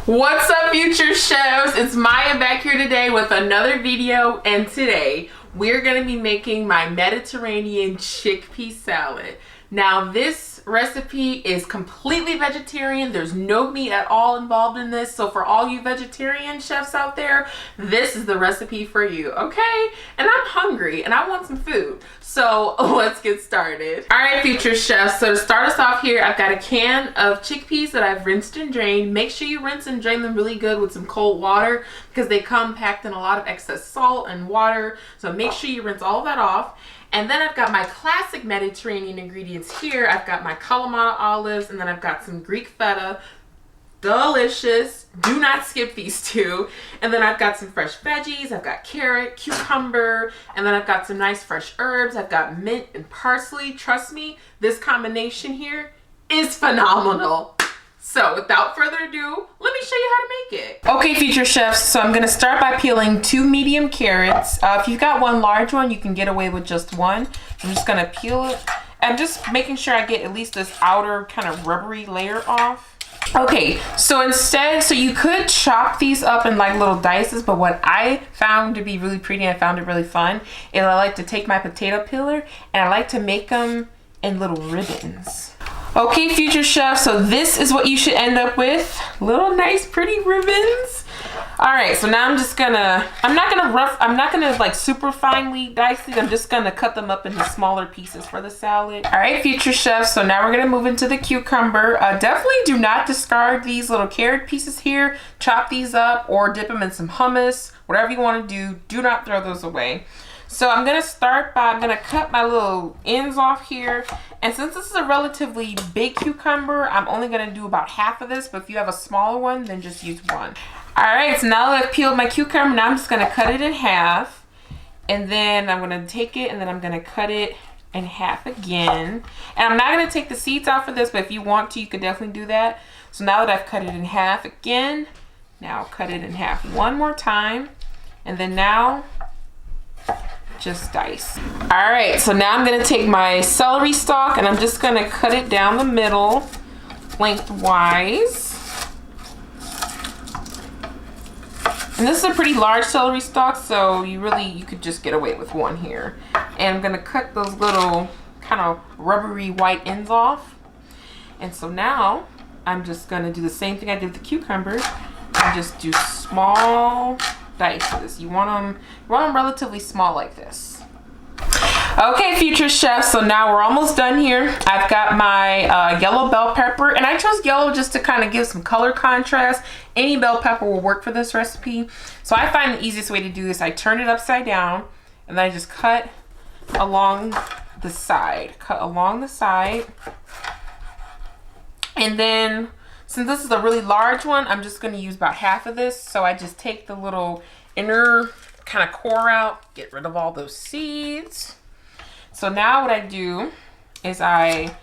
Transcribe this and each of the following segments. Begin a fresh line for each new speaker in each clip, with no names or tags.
What's up, future chefs? It's Maya back here today with another video, and today we're going to be making my Mediterranean chickpea salad. Now this recipe is completely vegetarian. There's no meat at all involved in this, so for all you vegetarian chefs out there, this is the recipe for you, okay? And I'm hungry and I want some food, so let's get started. All right, future chefs, so to start us off here, I've got a can of chickpeas that I've rinsed and drained. Make sure you rinse and drain them really good with some cold water because they come packed in a lot of excess salt and water, so make sure you rinse all of that off. And then I've got my classic Mediterranean ingredients here. I've got my Kalamata olives, and then I've got some Greek feta. Delicious. Do not skip these two. And then I've got some fresh veggies. I've got carrot, cucumber, and then I've got some nice fresh herbs. I've got mint and parsley. Trust me, this combination here is phenomenal. So without further ado, let me show you how to make it. Okay, future chefs, so I'm gonna start by peeling 2 medium carrots. If you've got one large one, you can get away with just one. I'm just gonna peel it. I'm just making sure I get at least this outer kind of rubbery layer off. Okay, so you could chop these up in like little dices, but what I found to be really pretty, and I found it really fun, is I like to take my potato peeler and I like to make them in little ribbons. Okay, future chef, so this is what you should end up with. Little nice pretty ribbons. All right, so now I'm not gonna like super finely dice these. I'm just gonna cut them up into smaller pieces for the salad. All right, future chef, so now we're gonna move into the cucumber. Definitely do not discard these little carrot pieces here. Chop these up or dip them in some hummus, whatever you wanna do. Do not throw those away. So I'm gonna cut my little ends off here. And since this is a relatively big cucumber, I'm only gonna do about half of this, but if you have a smaller one, then just use one. All right, so now that I've peeled my cucumber, now I'm just gonna cut it in half. And then I'm gonna take it and then I'm gonna cut it in half again. And I'm not gonna take the seeds out for this, but if you want to, you could definitely do that. So now that I've cut it in half again, now I'll cut it in half one more time. And then now, just dice. All right, so now I'm gonna take my celery stalk and I'm just gonna cut it down the middle lengthwise. And this is a pretty large celery stalk, so you could just get away with one here. And I'm gonna cut those little kind of rubbery white ends off. And so now I'm just gonna do the same thing I did with the cucumbers and just do small dices. You want them relatively small like this. Okay, future chefs, so now we're almost done here. I've got my yellow bell pepper, and I chose yellow just to kind of give some color contrast. Any bell pepper will work for this recipe. So I find the easiest way to do this, I turn it upside down and then I just cut along the side. And then since this is a really large one, I'm just gonna use about half of this. So I just take the little inner kind of core out, get rid of all those seeds. So now what I do is I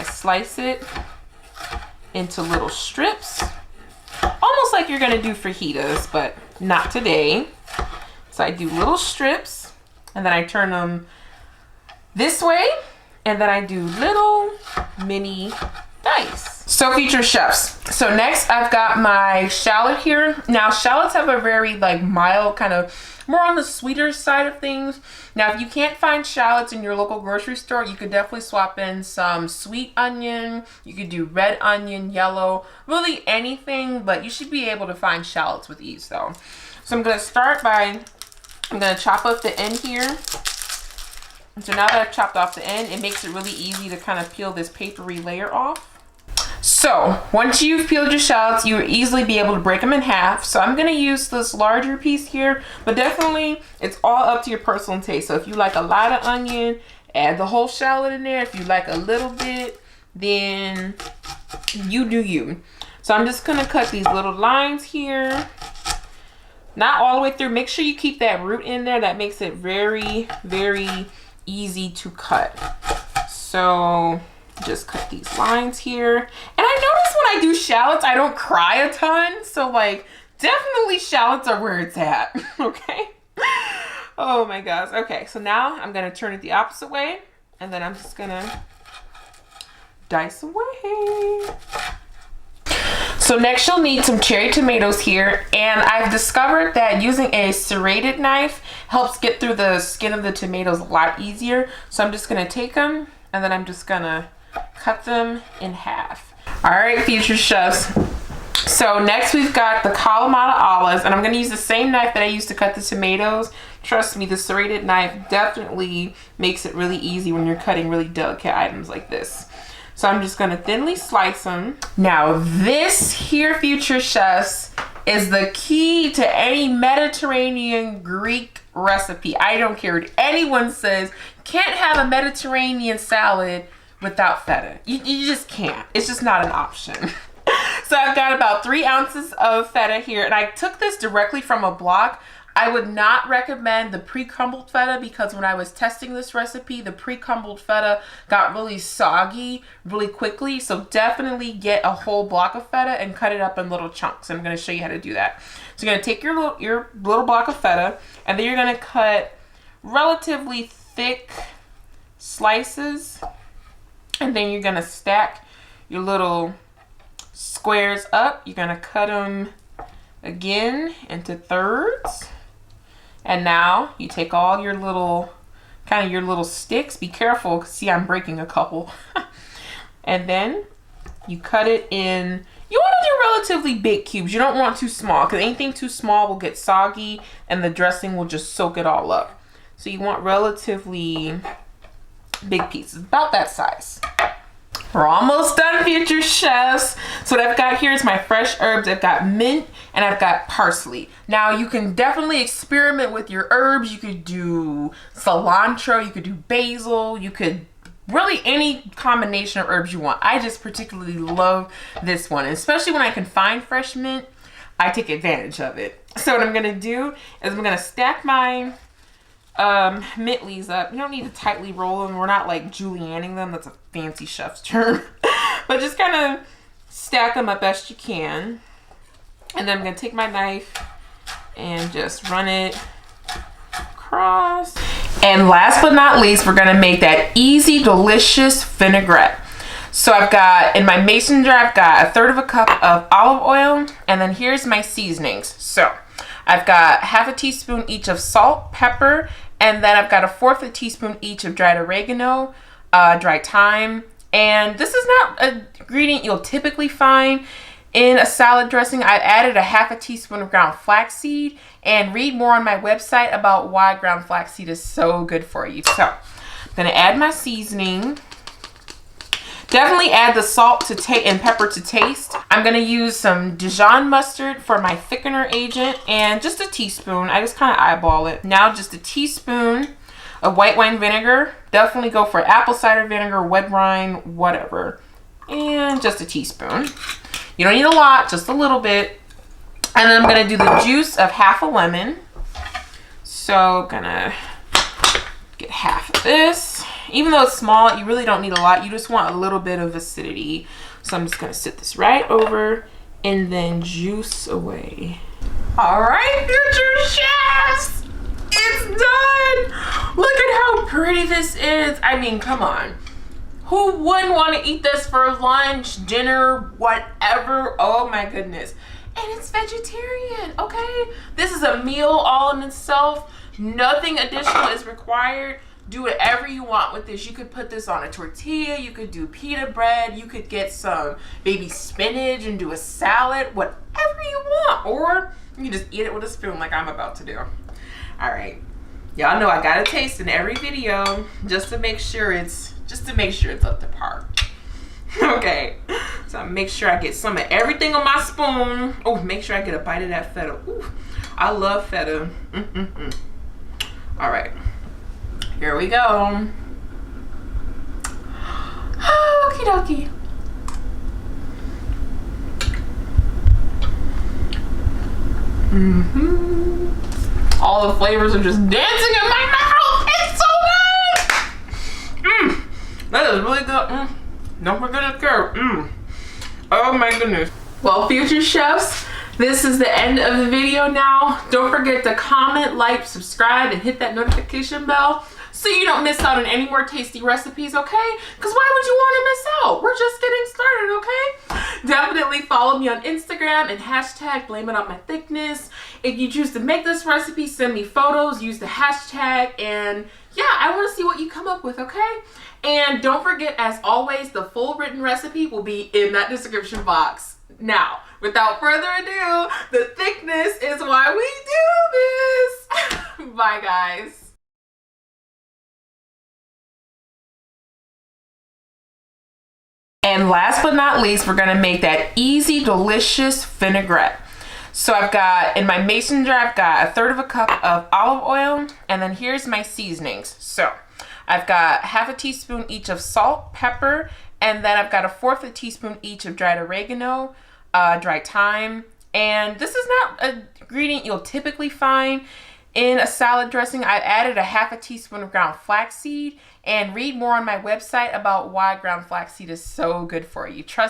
slice it into little strips, almost like you're gonna do fajitas, but not today. So I do little strips and then I turn them this way and then I do little mini dice. So future chefs, so next I've got my shallot here. Now shallots have a very like mild, kind of more on the sweeter side of things. Now if you can't find shallots in your local grocery store, you could definitely swap in some sweet onion. You could do red onion, yellow, really anything, but you should be able to find shallots with ease though. So I'm gonna chop up the end here. And so now that I've chopped off the end, it makes it really easy to kind of peel this papery layer off. So once you've peeled your shallots, you will easily be able to break them in half. So I'm gonna use this larger piece here, but definitely it's all up to your personal taste. So if you like a lot of onion, add the whole shallot in there. If you like a little bit, then you do you. So I'm just gonna cut these little lines here. Not all the way through. Make sure you keep that root in there. That makes it very, very easy to cut. So just cut these lines here. And I notice when I do shallots, I don't cry a ton. So like, definitely shallots are where it's at, okay? Oh my gosh. Okay, so now I'm gonna turn it the opposite way and then I'm just gonna dice away. So next you'll need some cherry tomatoes here, and I've discovered that using a serrated knife helps get through the skin of the tomatoes a lot easier. So I'm just gonna take them and then I'm just gonna cut them in half. All right, future chefs. So next we've got the Kalamata olives, and I'm gonna use the same knife that I used to cut the tomatoes. Trust me, the serrated knife definitely makes it really easy when you're cutting really delicate items like this. So I'm just gonna thinly slice them. Now this here, future chefs, is the key to any Mediterranean Greek recipe. I don't care what anyone says, can't have a Mediterranean salad without feta. You just can't. It's just not an option. So I've got about 3 ounces of feta here, and I took this directly from a block. I would not recommend the pre-crumbled feta because when I was testing this recipe, the pre-crumbled feta got really soggy really quickly. So definitely get a whole block of feta and cut it up in little chunks. I'm going to show you how to do that. So you're going to take your little block of feta, and then you're going to cut relatively thick slices, and then you're going to stack your little squares up. You're going to cut them again into thirds. And now you take all your little, your little sticks. Be careful, see I'm breaking a couple. And then you cut it in, you want to do relatively big cubes. You don't want too small, because anything too small will get soggy and the dressing will just soak it all up. So you want relatively big pieces, about that size. We're almost done, future chefs. So what I've got here is my fresh herbs. I've got mint and I've got parsley. Now you can definitely experiment with your herbs. You could do cilantro, you could do basil, you could really any combination of herbs you want. I just particularly love this one, and especially when I can find fresh mint, I take advantage of it. So what I'm gonna do is I'm gonna stack my mint leaves up. You don't need to tightly roll them. We're not like julienning them. That's a fancy chef's term. But just kind of stack them up best you can. And then I'm going to take my knife and just run it across. And last but not least, we're going to make that easy, delicious vinaigrette. So I've got, in my mason jar, I've got 1/3 cup of olive oil. And then here's my seasonings. So I've got 1/2 teaspoon each of salt, pepper, and then I've got 1/4 teaspoon each of dried oregano, dried thyme. And this is not an ingredient you'll typically find in a salad dressing. I've added 1/2 teaspoon of ground flaxseed, and read more on my website about why ground flaxseed is so good for you. So I'm gonna add my seasoning. Definitely add the salt and pepper to taste. I'm gonna use some Dijon mustard for my thickener agent, and just a teaspoon. I just kind of eyeball it. Now just a teaspoon of white wine vinegar. Definitely go for apple cider vinegar, red wine, whatever. And just a teaspoon. You don't need a lot, just a little bit. And then I'm gonna do the juice of 1/2 lemon. So gonna get 1/2 of this. Even though it's small, you really don't need a lot. You just want a little bit of acidity. So I'm just gonna sit this right over and then juice away. All right, future chefs, it's done. Look at how pretty this is. I mean, come on. Who wouldn't want to eat this for lunch, dinner, whatever? Oh my goodness. And it's vegetarian, okay? This is a meal all in itself. Nothing additional is required. Do whatever you want with this. You could put this on a tortilla. You could do pita bread. You could get some baby spinach and do a salad. Whatever you want. Or you can just eat it with a spoon like I'm about to do. All right. Y'all know I gotta taste in every video just to make sure it's up to par. Okay. So make sure I get some of everything on my spoon. Oh, make sure I get a bite of that feta. Ooh, I love feta. All right. Here we go. Okie dokie. All the flavors are just dancing in my mouth. It's so good. That is really good. Don't forget the carrot. Oh my goodness. Well, future chefs, this is the end of the video now. Don't forget to comment, like, subscribe, and hit that notification bell so you don't miss out on any more tasty recipes, okay? Because why would you want to miss out? We're just getting started, okay? Definitely follow me on Instagram and hashtag blame it on my thickness. If you choose to make this recipe, send me photos, use the hashtag, and yeah, I want to see what you come up with, okay? And don't forget, as always, the full written recipe will be in that description box. Now, without further ado, the thickness is why we do this. Bye, guys. And last but not least, we're gonna make that easy, delicious vinaigrette. So I've got, in my mason jar, I've got 1/3 cup of olive oil, and then here's my seasonings. So I've got 1/2 teaspoon each of salt, pepper, and then I've got 1/4 teaspoon each of dried oregano, dried thyme. And this is not an ingredient you'll typically find in a salad dressing. I've added 1/2 teaspoon of ground flaxseed, and read more on my website about why ground flaxseed is so good for you. Trust